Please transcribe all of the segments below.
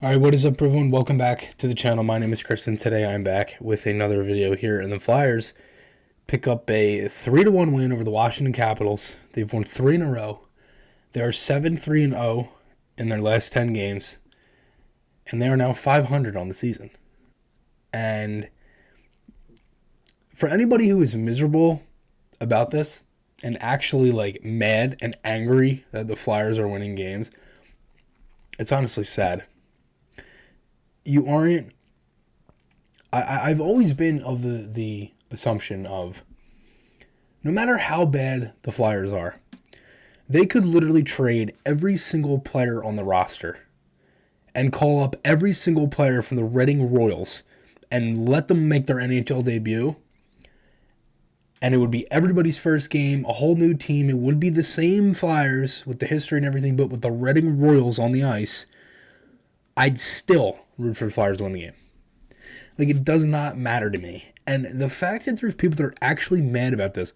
All right, what is up, everyone? Welcome back to the channel. My name is Chris, and today I'm back with another video here. And the Flyers pick up a 3-1 win over the Washington Capitals. They've won 3 in a row. They are 7-3-0 in their last 10 games, and they are now 500 on the season. And for anybody who is miserable about this and actually mad and angry that the Flyers are winning games, it's honestly sad. You aren't. I've always been of the assumption of no matter how bad the Flyers are, they could literally trade every single player on the roster and call up every single player from the Reading Royals and let them make their NHL debut. And it would be everybody's first game, a whole new team. It would be the same Flyers with the history and everything, but with the Reading Royals on the ice. I'd still root for the Flyers to win the game. It does not matter to me. And the fact that there's people that are actually mad about this,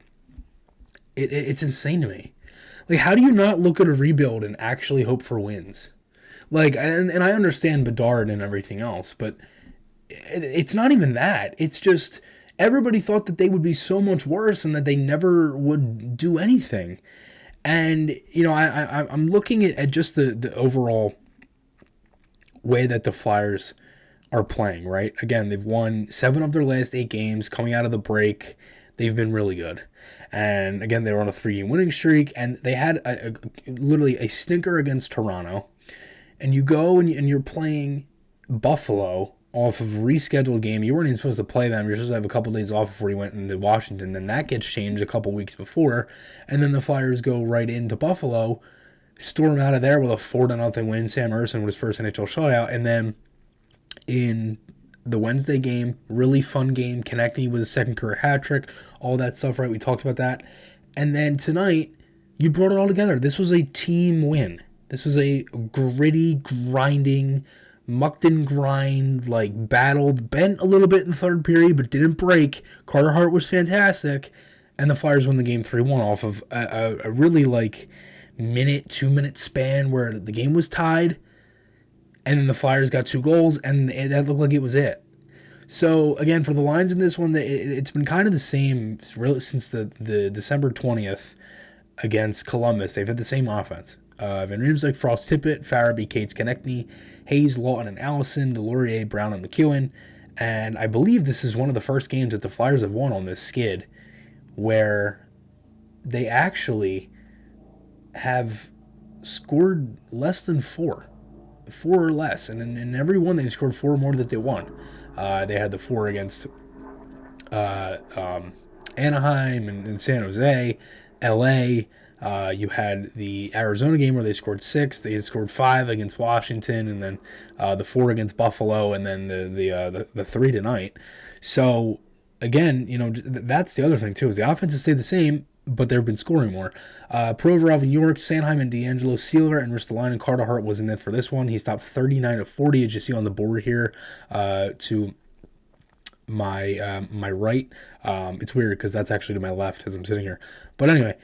it's insane to me. How do you not look at a rebuild and actually hope for wins? And I understand Bedard and everything else, but it's not even that. It's just everybody thought that they would be so much worse and that they never would do anything. And, I'm looking at just the overall way that the Flyers are playing, right? Again, they've won 7 of their last 8 games. Coming out of the break, they've been really good. And again, they were on a 3-game winning streak, and they had literally a stinker against Toronto. And you go and you're playing Buffalo off of a rescheduled game. You weren't even supposed to play them. You're supposed to have a couple days off before you went into Washington. Then that gets changed a couple weeks before. And then the Flyers go right into Buffalo, storm out of there with a 4-0 win. Sam Ersson with his first NHL shutout. And then in the Wednesday game, really fun game, connecting with his second career hat trick, all that stuff, right? We talked about that. And then tonight, you brought it all together. This was a team win. This was a gritty, grinding, mucked and grind, battled, bent a little bit in the third period, but didn't break. Carter Hart was fantastic. And the Flyers won the game 3-1 off of a really, 2-minute span where the game was tied, and then the Flyers got 2 goals, and that looked like it was it. So, again, for the lines in this one, it's been kind of the same really since the December 20th against Columbus. They've had the same offense. Van Riemsdyk, Frost, Tippett, Farabee, Cates, Konechny, Hayes, Lawton, and Allison, Delorier, Brown, and McEwen. And I believe this is one of the first games that the Flyers have won on this skid where they actually have scored less than 4 or less, and in every one they scored 4 more that they won. They had the 4 against Anaheim and San Jose, LA. You had the Arizona game where they scored 6. They had scored 5 against Washington, and then the 4 against Buffalo, and then the 3 tonight. So again, that's the other thing too, is the offense has stayed the same, but they've been scoring more. Provorov in York, Sanheim and D'Angelo, Sealer and Ristolainen. Carter Hart was in it for this one. He stopped 39 of 40, as you see on the board here, to my right. It's weird because that's actually to my left as I'm sitting here. But anyway,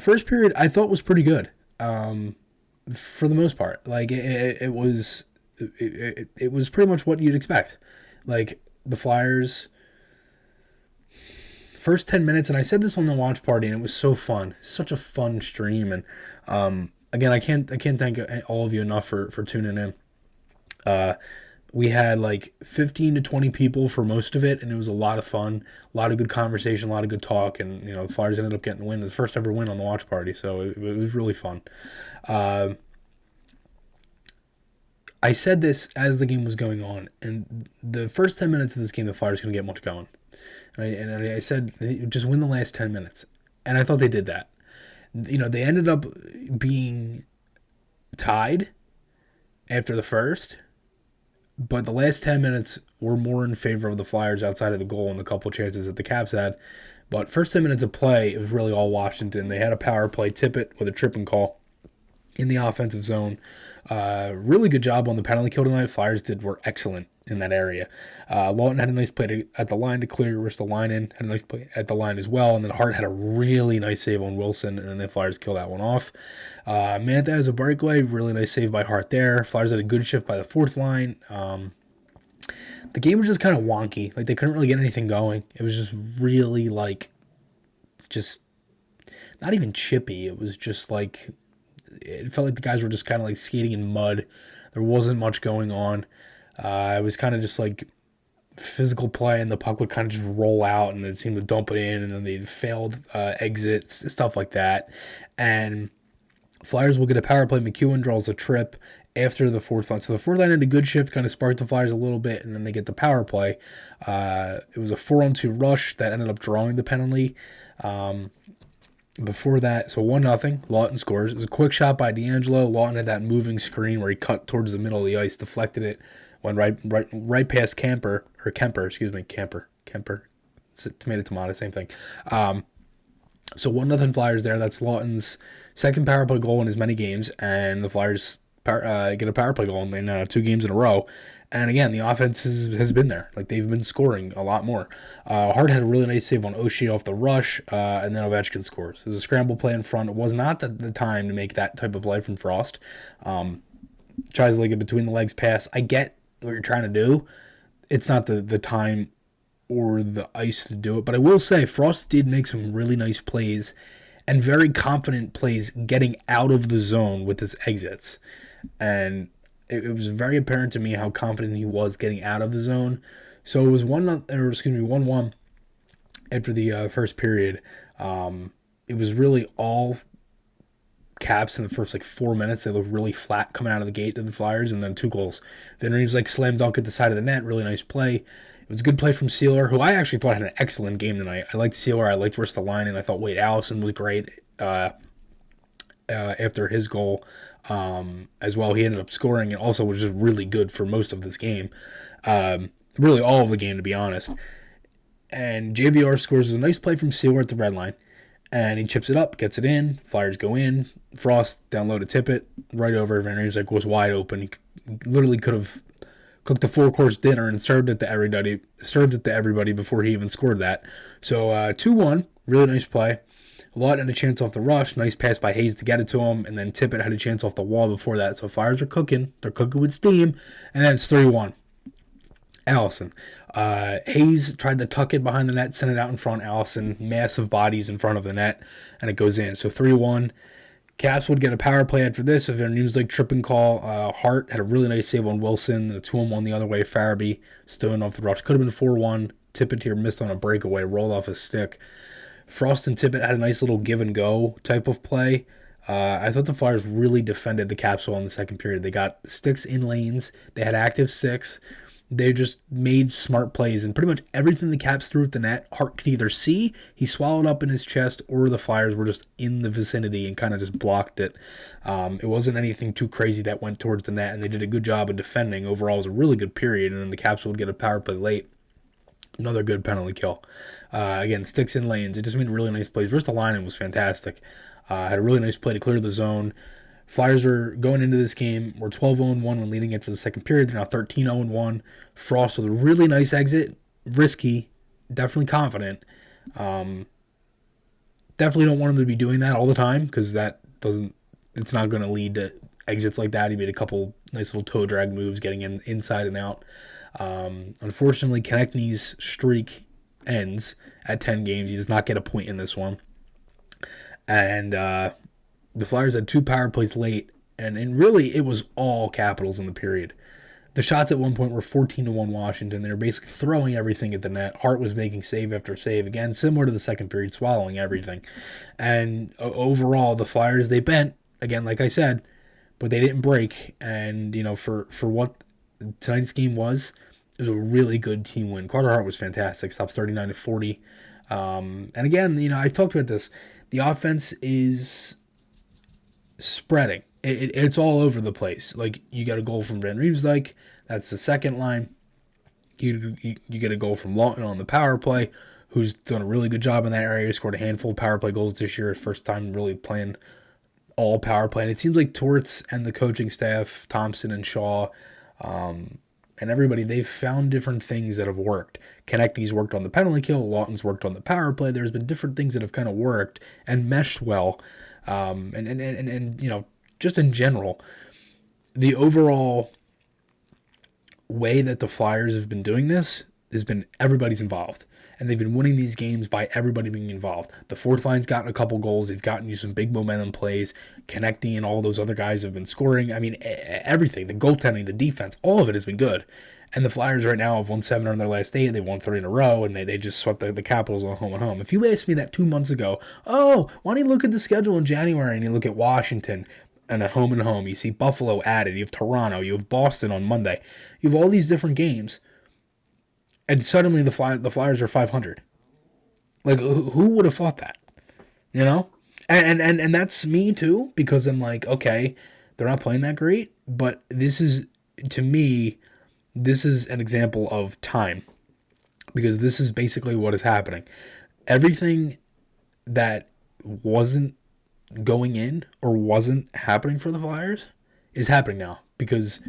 first period I thought was pretty good, for the most part. It was pretty much what you'd expect. The Flyers, first 10 minutes, and I said this on the watch party, and it was so fun. Such a fun stream. And again, I can't thank all of you enough for tuning in. We had 15 to 20 people for most of it, and it was a lot of fun, a lot of good conversation, a lot of good talk, and the Flyers ended up getting the win. It was the first ever win on the watch party, so it was really fun. I said this as the game was going on, and the first 10 minutes of this game, the Flyers going to get much going. And I said, just win the last 10 minutes. And I thought they did that. They ended up being tied after the first, but the last 10 minutes were more in favor of the Flyers outside of the goal and the couple chances that the Caps had. But first 10 minutes of play, it was really all Washington. They had a power play, Tippett with a tripping call in the offensive zone. Really good job on the penalty kill tonight. Flyers were excellent in that area. Lawton had a nice play at the line to clear Ristolainen, had a nice play at the line as well, and then Hart had a really nice save on Wilson, and then the Flyers kill that one off. Mantha has a breakaway, really nice save by Hart there. Flyers had a good shift by the fourth line. The game was just kind of wonky. Like, they couldn't really get anything going. It was just really, like, just not even chippy. It was just like, it felt like the guys were just kind of like skating in mud. There wasn't much going on. It was kind of just like physical play, and the puck would kind of just roll out, and it seemed to dump it in, and then they failed exits, stuff like that. And Flyers will get a power play. McEwen draws a trip after the fourth line. So the fourth line had a good shift, kind of sparked the Flyers a little bit, and then they get the power play. It was a 4-on-2 rush that ended up drawing the penalty. Before that, so 1-0, Lawton scores. It was a quick shot by D'Angelo. Lawton had that moving screen where he cut towards the middle of the ice, deflected it, went right past Kemper. Tomato, same thing. So 1-0 Flyers there. That's Lawton's second power play goal in as many games, and the Flyers get a power play goal in 2 games in a row. And again, the offense has been there. Like, they've been scoring a lot more. Hart had a really nice save on Oshie off the rush, and then Ovechkin scores. It was a scramble play in front. It was not the time to make that type of play from Frost. Tries like a between the legs pass. I get what you're trying to do. It's not the time or the ice to do it. But I will say, Frost did make some really nice plays and very confident plays getting out of the zone with his exits. And it was very apparent to me how confident he was getting out of the zone. So it was 1-1 after the first period. It was really all Caps in the first 4 minutes. They looked really flat coming out of the gate to the Flyers, and then 2 goals. Then Reeves slam dunk at the side of the net. Really nice play. It was a good play from Sealer, who I actually thought had an excellent game tonight. I liked Sealer. I liked Ristolainen. I thought Wade Allison was great after his goal. As well, he ended up scoring and also was just really good for most of this game. Really all of the game, to be honest. And JVR scores a nice play from Sealer at the red line, and he chips it up, gets it in. Flyers go in. Frost down low to tip it right over. Van Riemsdyk was wide open. He literally could have cooked a 4-course dinner and served it to everybody before he even scored that. So 2-1, really nice play. Lawton had a chance off the rush. Nice pass by Hayes to get it to him. And then Tippett had a chance off the wall before that. So Flyers are cooking. They're cooking with steam. And then it's 3-1. Allison. Hayes tried to tuck it behind the net, send it out in front. Allison, massive bodies in front of the net, and it goes in. So 3-1. Caps would get a power play after this. If Van Riemsdyk tripping call. Hart had a really nice save on Wilson. And a 2-on-1 the other way. Farabee stolen off the rush. Could have been 4-1. Tippett here missed on a breakaway. Rolled off his stick. Frost and Tippett had a nice little give-and-go type of play. I thought the Flyers really defended the Caps well in the second period. They got sticks in lanes. They had active sticks. They just made smart plays. And pretty much everything the Caps threw at the net, Hart could either see, he swallowed up in his chest, or the Flyers were just in the vicinity and kind of just blocked it. It wasn't anything too crazy that went towards the net, and they did a good job of defending. Overall, it was a really good period, and then the Caps would get a power play late. Another good penalty kill. Again, sticks in lanes. It just made really nice plays. Ristolainen was fantastic. Had a really nice play to clear the zone. Flyers are going into this game. We're 12-0-1 when leading it for the second period. They're now 13-0-1. Frost with a really nice exit. Risky. Definitely confident. Definitely don't want him to be doing that all the time because it's not going to lead to exits like that. He made a couple nice little toe drag moves getting in inside and out. Unfortunately, Konechny's streak ends at 10 games. He does not get a point in this one. And the Flyers had 2 power plays late, and really it was all Capitals in the period. The shots at one point were 14-1 Washington. They were basically throwing everything at the net. Hart was making save after save. Again, similar to the second period, swallowing everything. And overall, the Flyers, they bent, again, like I said, but they didn't break. And, for what tonight's game was, it was a really good team win. Carter Hart was fantastic. Stops 39-40. And again, I talked about this. The offense is spreading. It's all over the place. Like, you got a goal from Van Riemsdyk. That's the second line. You get a goal from Lawton on the power play, who's done a really good job in that area. He scored a handful of power play goals this year. First time really playing all power play. And it seems like Torts and the coaching staff, Thompson and Shaw, and and everybody, they've found different things that have worked. Konechny's worked on the penalty kill. Lawton's worked on the power play. There's been different things that have kind of worked and meshed well. And just in general, the overall way that the Flyers have been doing this has been everybody's involved. And they've been winning these games by everybody being involved. The fourth line's gotten a couple goals. They've gotten you some big momentum plays. Konechny and all those other guys have been scoring. I mean, everything. The goaltending, the defense, all of it has been good. And the Flyers right now have won 7 on their last 8. They've won 3 in a row, and they just swept the Capitals on home and home. If you asked me that 2 months ago, why don't you look at the schedule in January and you look at Washington and a home and home. You see Buffalo added. You have Toronto. You have Boston on Monday. You have all these different games. And suddenly the Flyers are 500. Like, who would have thought that? You know? And that's me too, because I'm like, okay, they're not playing that great, but this is, to me, this is an example of time. Because this is basically what is happening. Everything that wasn't going in or wasn't happening for the Flyers is happening now, because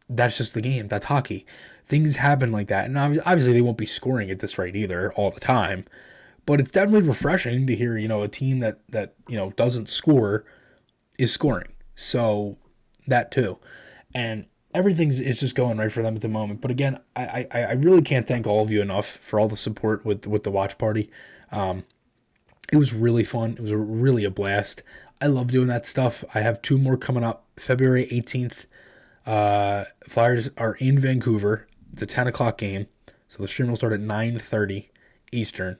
that's just the game. That's hockey. Things happen like that. And obviously they won't be scoring at this rate either all the time. But it's definitely refreshing to hear, a team that doesn't score is scoring. So that too. And it's just going right for them at the moment. But again, I really can't thank all of you enough for all the support with the watch party. It was really fun. It was really a blast. I love doing that stuff. I have 2 more coming up. February 18th. Flyers are in Vancouver. It's a 10 o'clock game, so the stream will start at 9:30 Eastern.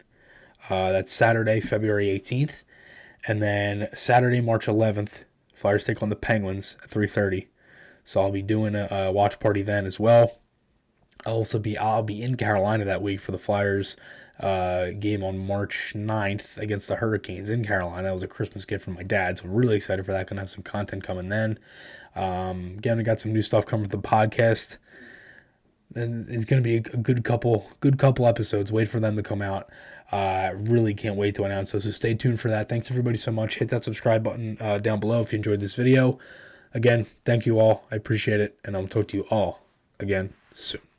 That's Saturday, February 18th. And then Saturday, March 11th, Flyers take on the Penguins at 3:30. So I'll be doing a watch party then as well. I'll be in Carolina that week for the Flyers game on March 9th against the Hurricanes in Carolina. It was a Christmas gift from my dad, so I'm really excited for that. Going to have some content coming then. Again, we got some new stuff coming with the podcast. And it's going to be a good couple episodes. Wait for them to come out. Really can't wait to announce those, so stay tuned for that. Thanks everybody so much. Hit that subscribe button down below if you enjoyed this video. Again, thank you all. I appreciate it, and I'll talk to you all again soon.